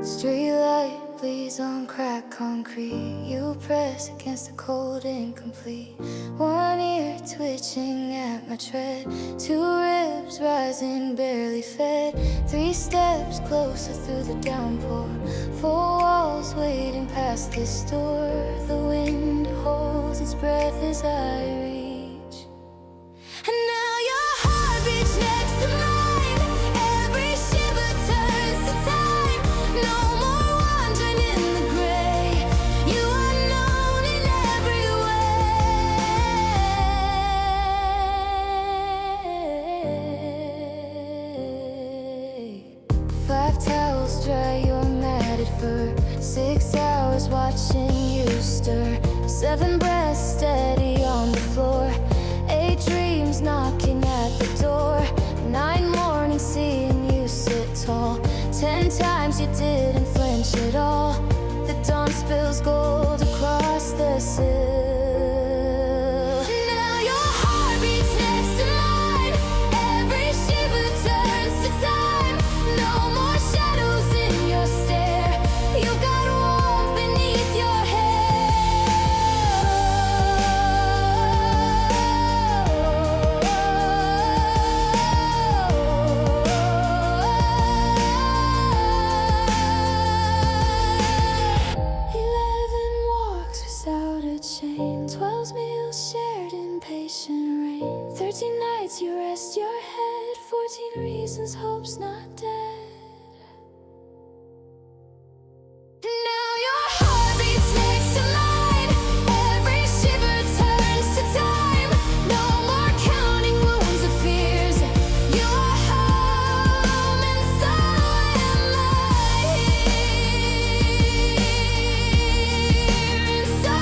Streetlight bleeds on cracked concrete. You press against the cold incomplete. One ear twitching at my tread. Two ribs rising, barely fed. 3 steps closer through the downpour. 4 walls waiting past this door. The wind holds its breath as I reach. And now your heart beats next to mine. Every shiver turns to time. No more wandering in the gray. You are known in every way. 5 towels dry your matted fur. 6 hours watching you stir. 7 breaths steady on the floor. 8 dreams knocking at the door. 9 mornings seeing you sit tall. 10 times you didn't flinch at all. The dawn spills gold across the sill. Now your heart beats next to mine. Every shiver turns to time. No more shadows in your stare. You got warmth beneath your chain. 12 meals shared in patient rain. 13 nights you rest your head. 14 reasons hope's not dead. Now your heart beats next to mine. Every shiver turns to time. No more counting wounds or fears. You are home and so am I here. And so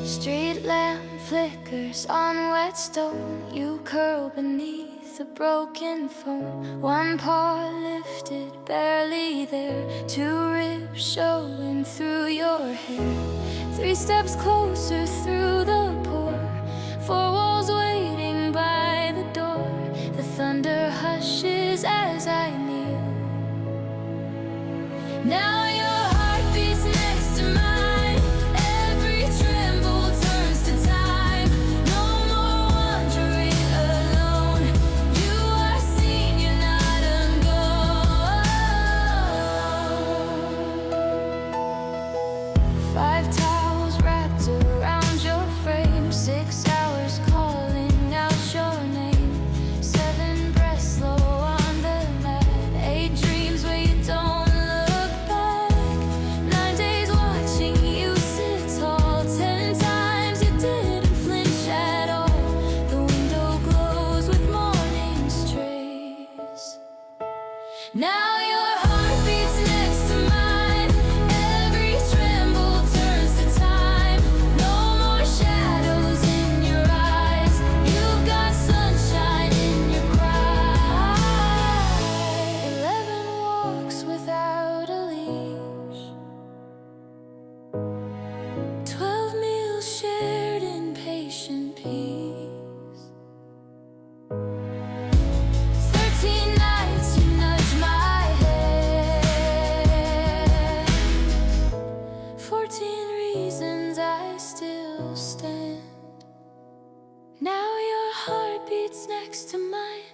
Street lamp flickers on wet stone. You curl beneath the broken phone. One paw lifted, barely there. Two ribs showing through your hair. 3 steps closer through the pour. 4 walls waiting by the door. The thunder hushes as I kneel. Now your heart beats next to mine. Every tremble turns to time. No more wandering alone. You are seen, you're not ungone. 5 towels wrapped around your frame. 6 hours calling out your name. 7 breaths slow on the mat. 8 dreams where you don't. Now your heart beats next to mine. Every tremble turns to time. No more shadows in your eyes. You've got sunshine in your cry. 11 walks without a leash. 12 meals shared in patient peace. 13 nights you nudge my head. 14 reasons I still stand. Now your heart beats next to mine.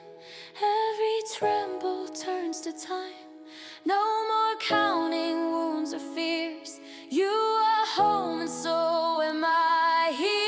Every tremble turns to time. No more counting wounds or fears. You are home and so am I here.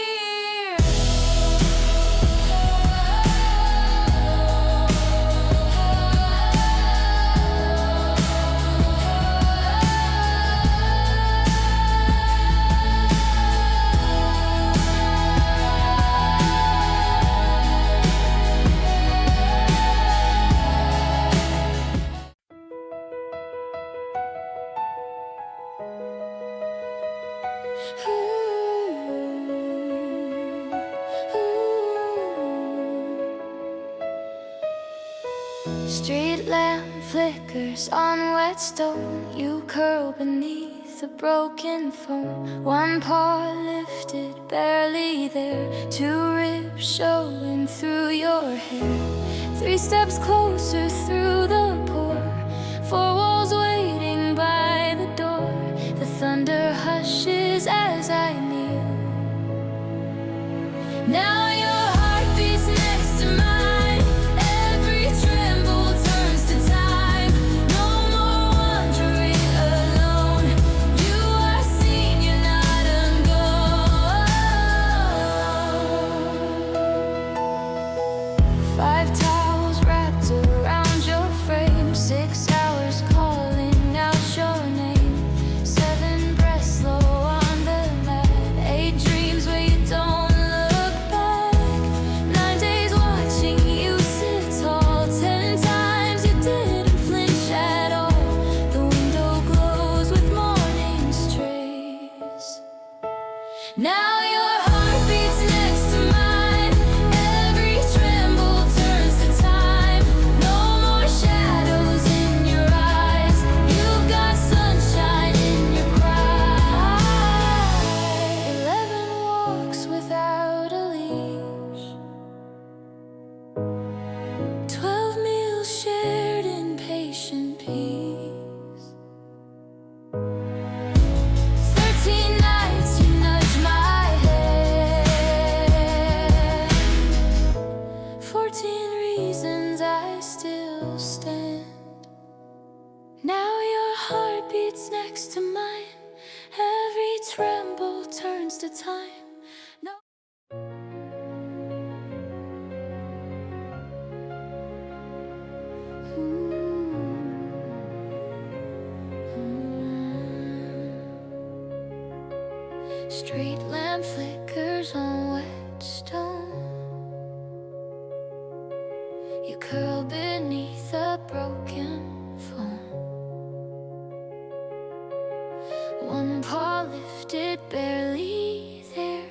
Street lamp flickers on wet stone. You curl beneath the broken phone. One paw lifted, barely there. 2 ribs showing through your hair. 3 steps closer through the pour. 4 walls waiting by the door. The thunder hushes as I kneel. Now your heart beats next to mine. Every tremble turns to time. No more wandering alone. You are seen, you're not ungone. 5 towels wrapped around your frame. 6 hours calling out your name. 7 breaths slow on the mat. 8 dreams where you don't. Now your heart beats next to mine. Every tremble turns to time. No more shadows in your eyes. You've got sunshine in your cry. 11 walks without a leash. 12 meals shared in patient peace. 13 nights you nudge my head. 14 reasons I still stand. Now your heart beats next to mine. Every tremble turns to time. No. Street lamp flickers on wet stone. You curl beneath a broken phone. One paw lifted, barely there.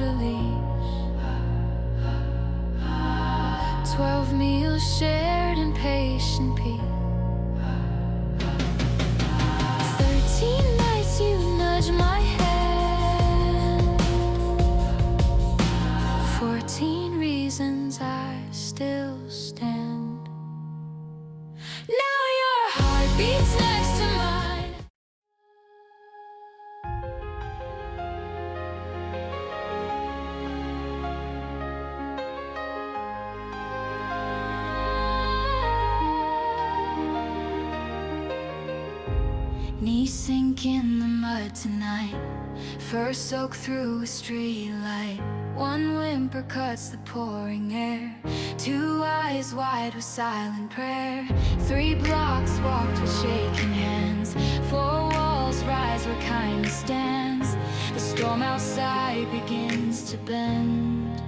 without a leash. 12 meals shared in patient peace. 13 nights you nudge my hand. 14 reasons I still stand. Now your heart beats next to mine. Knees sink in the mud tonight. First soak through a street light. One whimper cuts the pouring air. 2 eyes wide with silent prayer. 3 blocks walked with shaking hands. 4 walls rise where kindness stands. The storm outside begins to bend.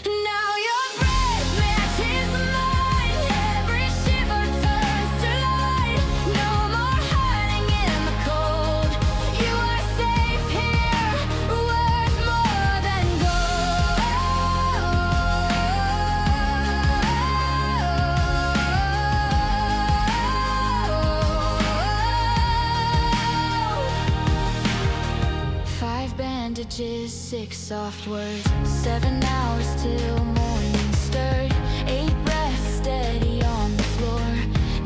Now your breath matches mine. Every shiver turns to light. No more hiding in the cold. You are safe here, worth more than gold. 5 bandages, 6 soft words. 7 hours till morning stirred. 8 breaths steady on the floor.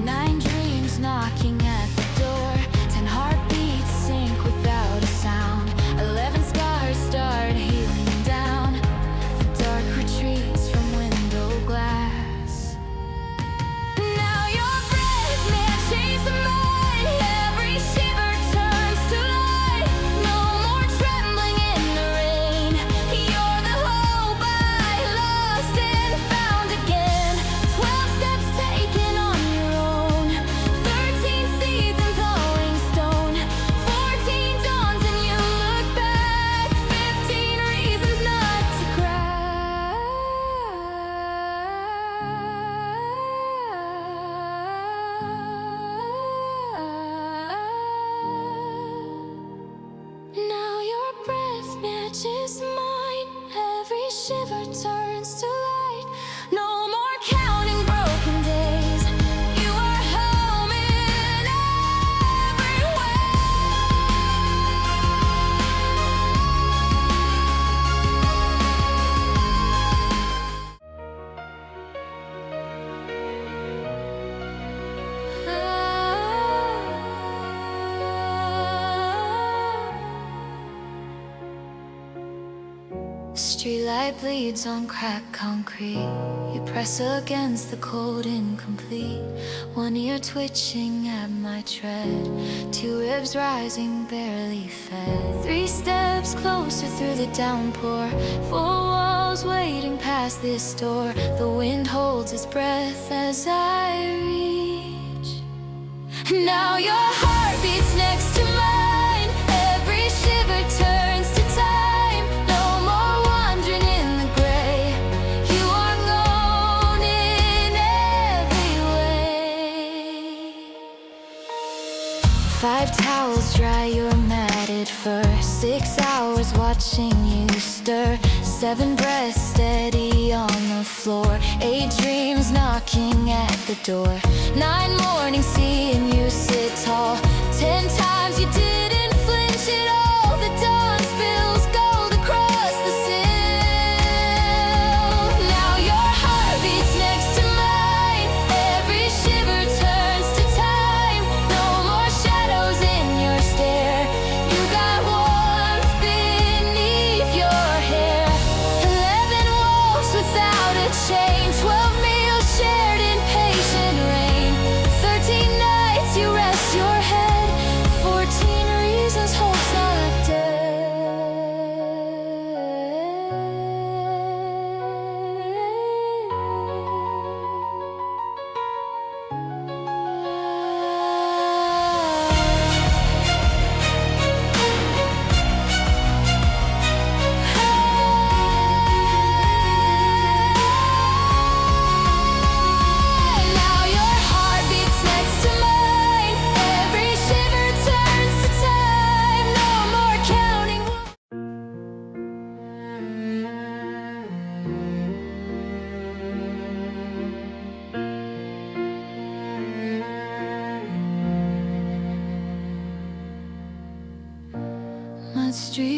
9 dreams knocking at the door. 10 heartbeats sink without a sound. 11 scars start healing down. The dark retreats from window glass. Now your breath matches mine. Every shiver turns to light. No more trembling in the rain. You're the hope I lost and found again. 12 steps taken on your own. 13 seeds and thawing stone. 14 dawns and you look back. 15 reasons not to cry. Now your breath matches mine. Every shiver turns to light. No more counting broken days. You are home in every way. Streetlight bleeds on cracked concrete. You press against the cold incomplete. 1 ear twitching at my tread. 2 ribs rising barely fed. 3 steps closer through the downpour. 4 walls waiting past this door. The wind holds its breath as I reach. Now your heart beats next to mine. Every shiver turns to time. No more wandering in the gray. You are known in every way. 5 towels dry your matted fur. 6 hours watching you stir. 7 breaths steady on the floor. 8 dreams knocking at the door. 9 mornings seeing you sit tall. 10 times you didn't flinch at all. The dawn spills gold across the sill. Now your heart beats next to mine. Every shiver turns to time. No more shadows in your stare. You got warmth beneath your hair. 11 walls without a chain. 12 meals shared in patient rain. 13 nights you rest your head. 14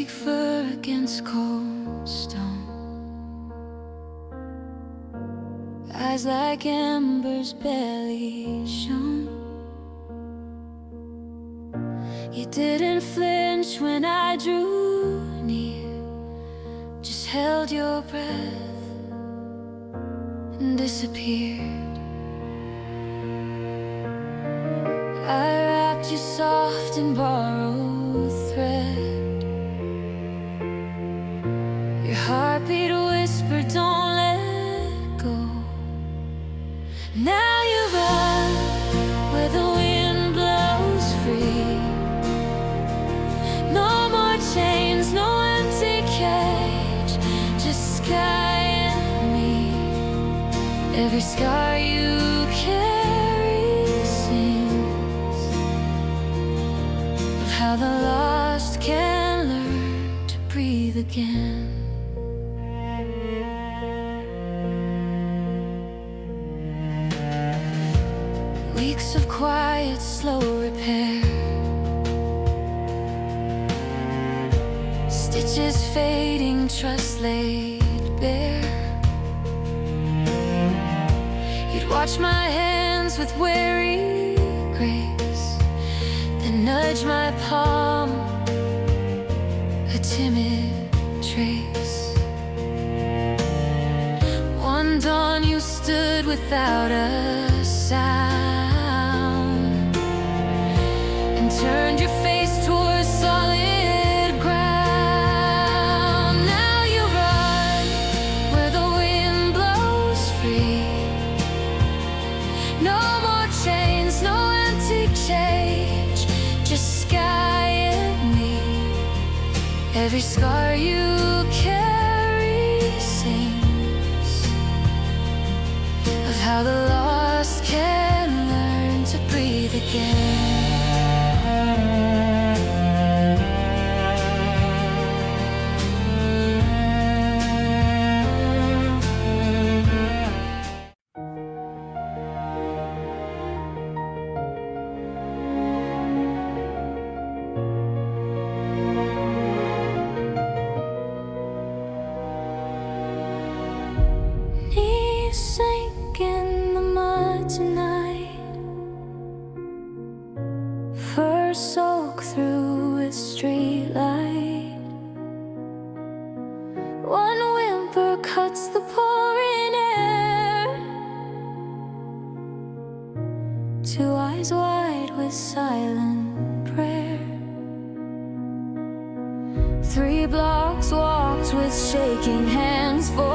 weak fur against cold stone, eyes like embers barely shone. You didn't flinch when I drew near, just held your breath and disappeared. I wrapped you soft in borrowed thread. Your heartbeat whispered, don't let go. Now you run where the wind blows free. No more chains, no empty cage, just sky and me. Every scar you carry sings of how the lost can learn to breathe again. Weeks of quiet, slow repair, stitches fading, trust laid bare. You'd watch my hands with wary grace, then nudge my palm, a timid trace. One dawn you stood without a sound and turned your face towards solid ground. Now you run where the wind blows free. No more chains, no empty cage, just sky and me. Every scar you carry sings of how the lost can learn to breathe again. Knees sink in the mud tonight, fur soak through a street light. One whimper cuts the pouring air, two eyes wide with silent prayer. 3 blocks walked with shaking hands for